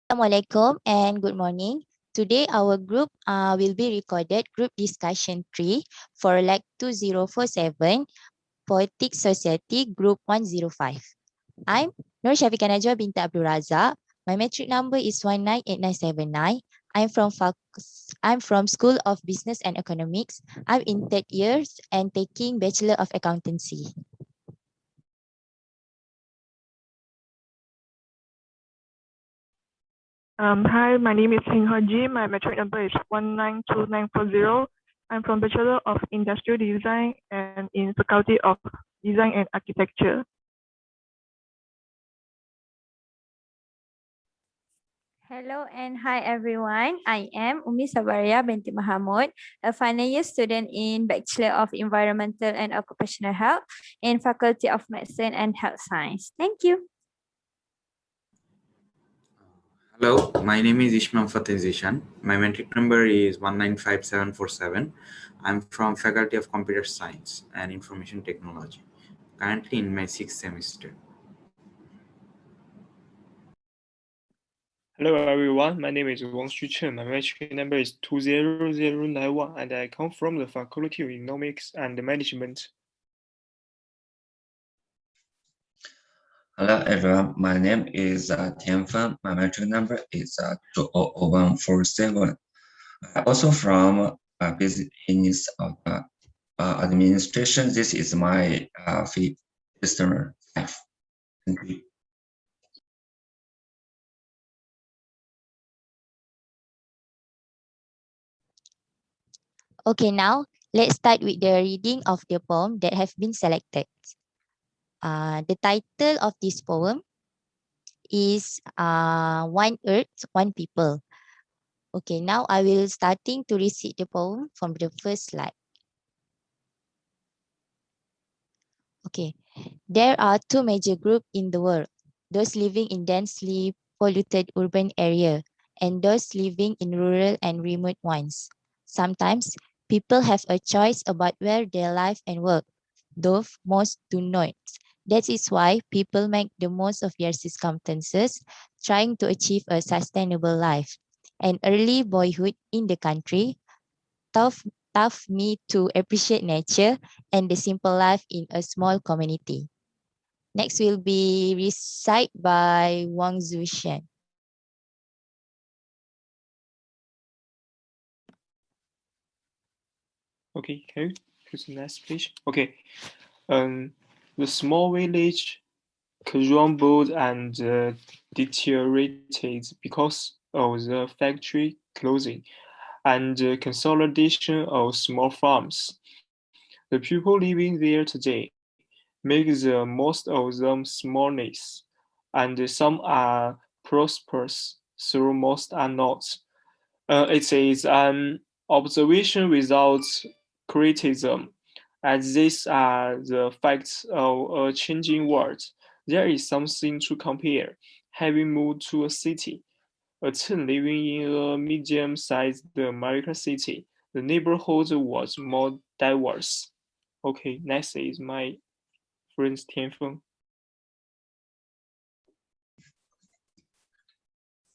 Assalamualaikum and good morning. Today our group will be recorded group discussion 3 for LAC 2047 Poetic Society Group 105. I'm Shafiqa Najwa binti ABDUL RAZAK. My metric number is 198979. I'm from School of Business and Economics. I'm in third years and taking Bachelor of Accountancy. Hi, my name is HENG. My metric number is 192940. I'm from Bachelor of Industrial Design and in Faculty of Design and Architecture. Hello and hi everyone. I am SABARIAH binti MAHAMUD, a final year student in Bachelor of Environmental and Occupational Health in Faculty of Medicine and Health Science. Thank you. Hello, my name is ISMAM ZISHAN. My metric number is 195747. I'm from Faculty of Computer Science and Information Technology, currently in my 6th semester. Hello everyone, my name is XUCHEN. My metric number is 20091 and I come from the Faculty of Economics and Management. Hello everyone, my name is Tianfeng. My metric number is 20147. I'm also from Business of Administration. This is my fifth semester life. Thank you. Okay, now let's start with the reading of the poem that have been selected. The title of this poem is One Earth, One People. Okay, now I will starting to recite the poem from the first slide. Okay, there are two major groups in the world, those living in densely polluted urban area and those living in rural and remote ones. Sometimes people have a choice about where they live and work, though most do not. That is why people make the most of their circumstances, trying to achieve a sustainable life. An early boyhood in the country taught me to appreciate nature and the simple life in a small community. Next will be recite by Wang ZISHAN. Okay, can you choose the next page? Okay. The small village crumbled and deteriorated because of the factory closing and the consolidation of small farms. The people living there today make the most of them smallness, and some are prosperous, so most are not. It is an observation without criticism, as these are the facts of a changing world. There is something to compare. Having moved to a city, a teen living in a medium-sized American city, the neighborhood was more diverse. Okay, next is my friend Tianfeng.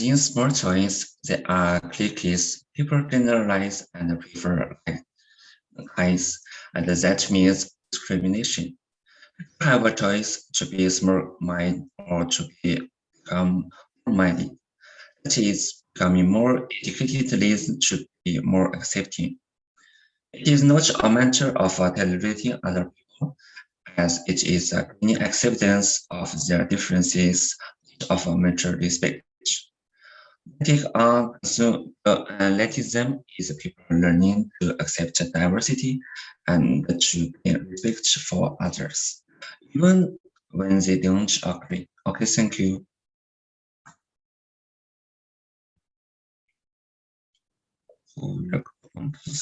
In small choice, there are cliques. People generalize and prefer eyes, and that means discrimination. You have a choice to be small-minded or to become more-minded. That is, becoming more educated leads to be more accepting. It is not a matter of tolerating other people, as it is gaining acceptance of their differences of mutual respect. Consumerism is people learning to accept diversity and to gain respect for others, even when they don't agree. Okay, thank you.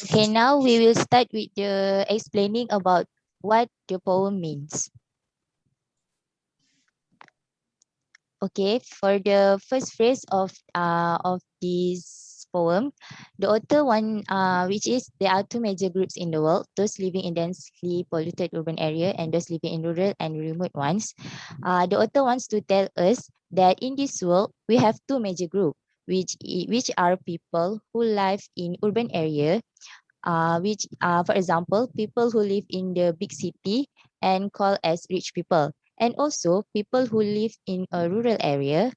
Okay, now we will start with the explaining about what the poem means. Okay, for the first phrase of this poem, the author which is there are two major groups in the world, those living in densely polluted urban area and those living in rural and remote ones. The author wants to tell us that in this world, we have two major groups, which are people who live in urban area, for example, people who live in the big city and called as rich people, and also people who live in a rural area.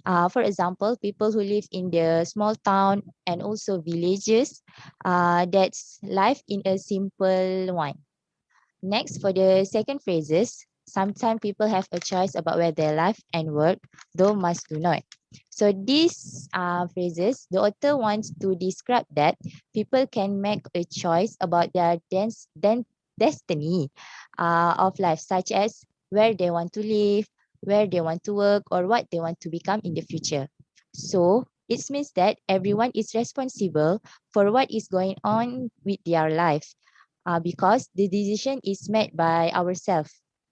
For example, people who live in the small town and also villages, that's life in a simple one. Next, for the second phrases, sometimes people have a choice about where they live and work, though must do not. So these phrases, the author wants to describe that people can make a choice about their destiny of life, such as where they want to live, where they want to work, or what they want to become in the future. So it means that everyone is responsible for what is going on with their life, because the decision is made by ourselves.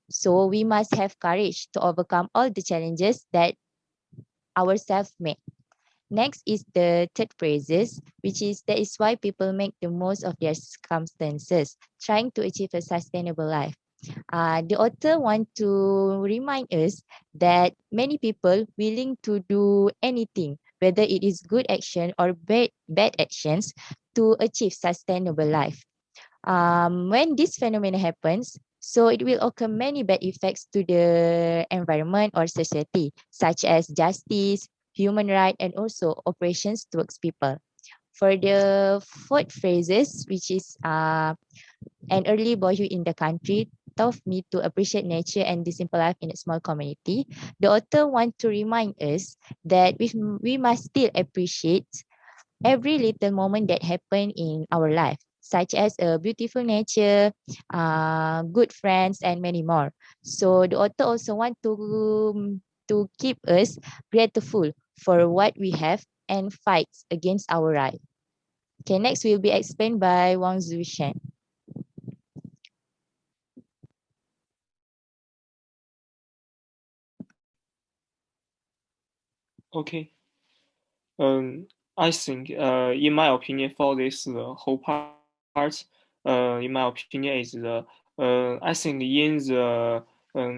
So we must have courage to overcome all the challenges that ourselves make. Next is the third phrases, which is that is why people make the most of their circumstances, trying to achieve a sustainable life. The author want to remind us that many people willing to do anything, whether it is good action or bad actions, to achieve sustainable life. When this phenomenon happens, so it will occur many bad effects to the environment or society, such as justice, human rights, and also operations towards people. For the fourth phrases, which is an early boyhood in the country, taught me to appreciate nature and the simple life in a small community. The author wants to remind us that we must still appreciate every little moment that happen in our life, such as a beautiful nature, good friends, and many more. So the author also want to keep us grateful for what we have and fight against our right. Okay, next will be explained by Wang ZISHAN. Okay. I think, in my opinion, for this whole part, in my opinion, is I think in the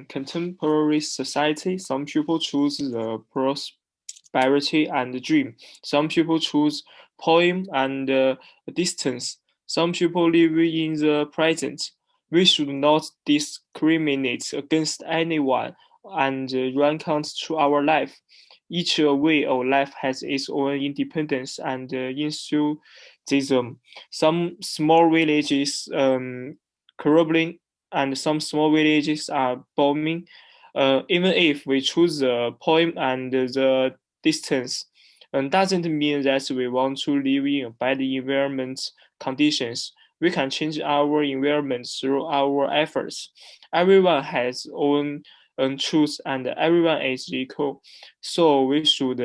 contemporary society, some people choose the prosperity and the dream. Some people choose poem and distance. Some people live in the present. We should not discriminate against anyone and run counts to our life. Each way of life has its own independence and enthusiasm. Some small villages crumbling and some small villages are booming. Even if we choose the poem and the distance, doesn't mean that we want to live in bad environment conditions. We can change our environment through our efforts. Everyone has own truth and everyone is equal. So we should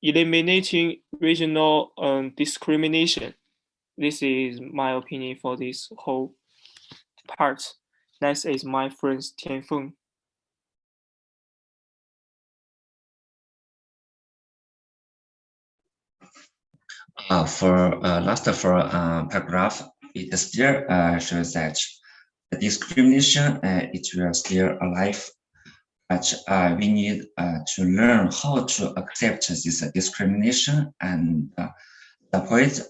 eliminating regional discrimination. This is my opinion for this whole part. Next is my friend Tianfeng. For paragraph, it still shows that the discrimination it will still alive, but we need to learn how to accept this discrimination. And the poet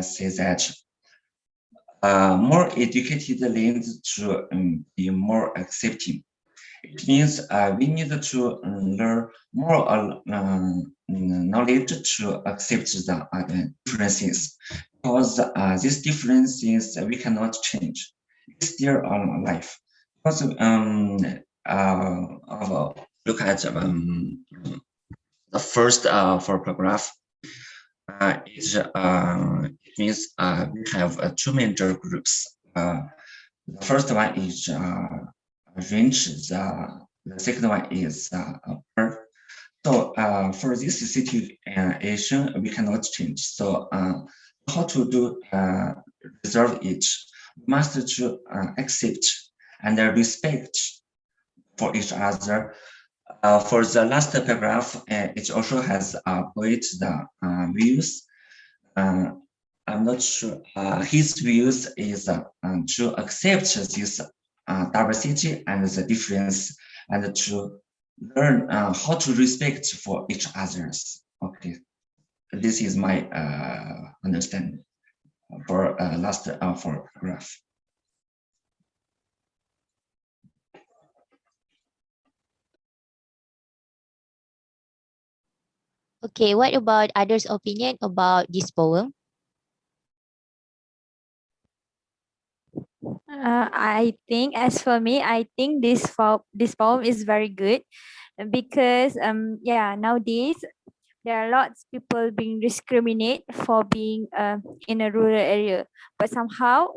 says that more educated leads to be more accepting. It means we need to learn more knowledge to accept the differences, because these differences we cannot change. It's still on life. Because look at the first for paragraph. It means we have two major groups. The first one is range, the second one is bird. So for this situation, we cannot change. So how to do resolve it? We must to accept and respect for each other. For the last paragraph, it also has poet the views. I'm not sure. His views is to accept this diversity and the difference, and to learn how to respect for each others. Okay, this is my understanding for last for paragraph. Okay, what about others' opinion about this poem? I think, as for me, I think this poem is very good because yeah, nowadays there are lots of people being discriminated for being in a rural area, but somehow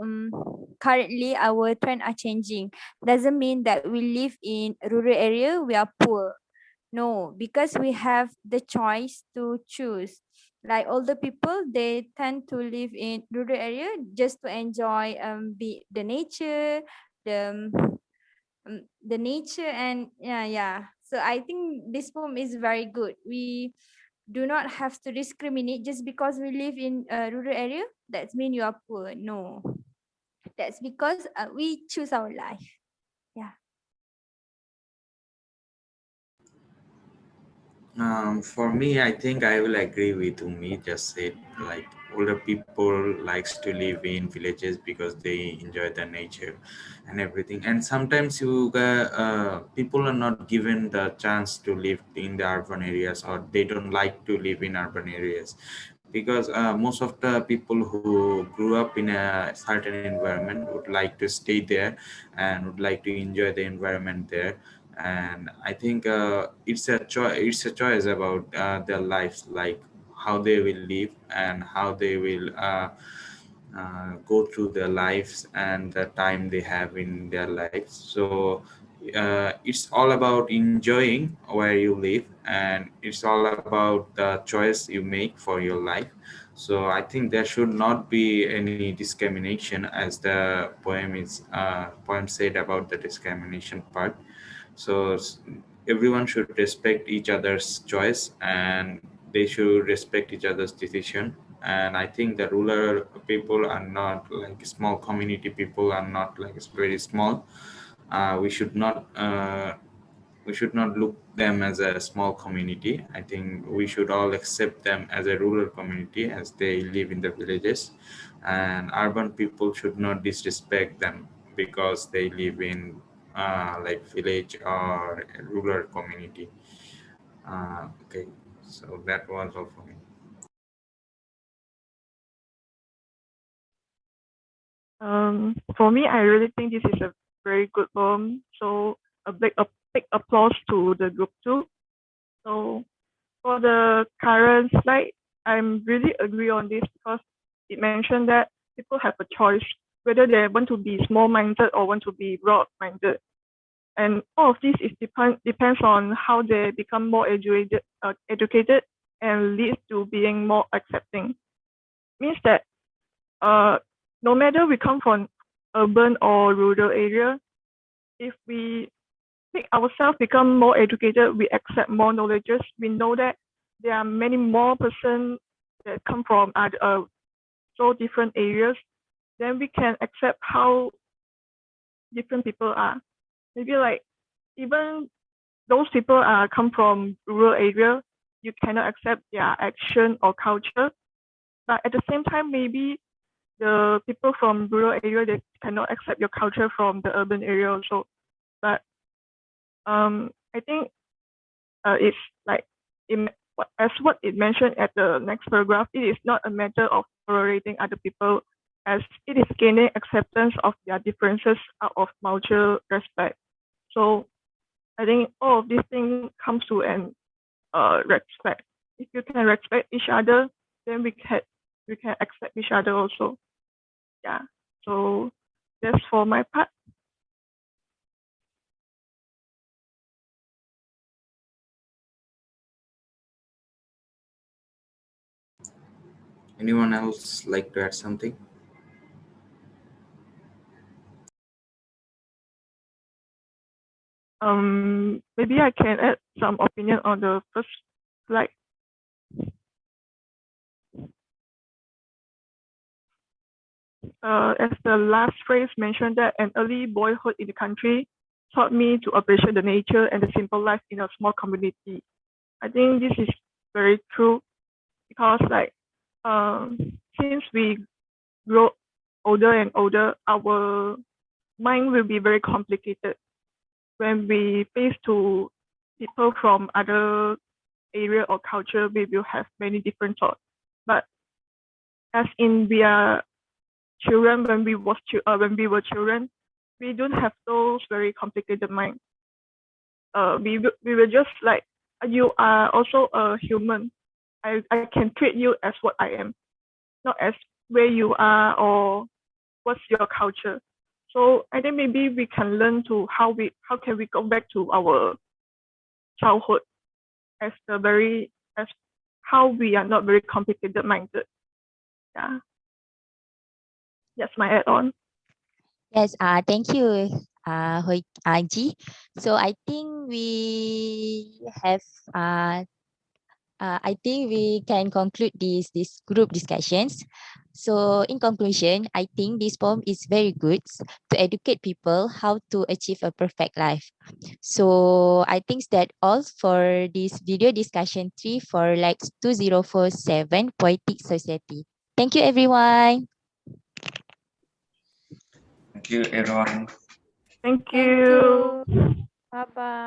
currently our trend are changing. Doesn't mean that we live in rural area we are poor. No, because we have the choice to choose. Like older people, they tend to live in rural area just to enjoy the nature, the the nature, and yeah. So I think this poem is very good. We do not have to discriminate just because we live in a rural area. That means you are poor. No, that's because we choose our life. Yeah. For me, I think I will agree with Umi just said, like older people likes to live in villages because they enjoy the nature and everything. And sometimes people are not given the chance to live in the urban areas, or they don't like to live in urban areas because most of the people who grew up in a certain environment would like to stay there and would like to enjoy the environment there. And I think it's a choice about their lives, like how they will live and how they will go through their lives and the time they have in their lives. So it's all about enjoying where you live, and it's all about the choice you make for your life. So I think there should not be any discrimination, as the poem said about the discrimination part. So everyone should respect each other's choice, and they should respect each other's decision. And I think the rural people are not like small community people, are not like very small. We should not look them as a small community. I think we should all accept them as a rural community as they live in the villages, and urban people should not disrespect them because they live in like village or a rural community. Okay, so that was all for me. For me, I really think this is a very good poem. So a big applause to the group too. So for the current slide, I'm really agree on this because it mentioned that people have a choice whether they want to be small-minded or want to be broad-minded. And all of this is depends on how they become more educated and leads to being more accepting. Means that no matter we come from urban or rural area, if we make ourselves become more educated, we accept more knowledges, we know that there are many more persons that come from other so different areas, then we can accept how different people are. Maybe like even those people come from rural area, you cannot accept their action or culture. But at the same time, maybe the people from rural area, they cannot accept your culture from the urban area also. But I think it's like as what it mentioned at the next paragraph, it is not a matter of tolerating other people, as it is gaining acceptance of their differences out of mutual respect. So I think all of these things comes to an respect. If you can respect each other, then we can accept each other also. Yeah. So that's for my part. Anyone else like to add something? Maybe I can add some opinion on the first slide. As the last phrase mentioned that an early boyhood in the country taught me to appreciate the nature and the simple life in a small community. I think this is very true because since we grow older and older, our mind will be very complicated when we face to people from other area or culture. We will have many different thoughts. But as in we are children, when we were children, we don't have those very complicated mind. We were just like, you are also a human. I can treat you as what I am, not as where you are or what's your culture. So I think maybe we can learn to how can we go back to our childhood as how we are not very complicated minded. Yeah. That's my add-on. Yes, thank you, Ji. So I think we have I think we can conclude this group discussions. So in conclusion, I think this poem is very good to educate people how to achieve a perfect life. So I think that all for this video discussion 3 for like 2047 Poetic Society. Thank you everyone. Thank you, everyone. Thank Thank you. you. Bye-bye.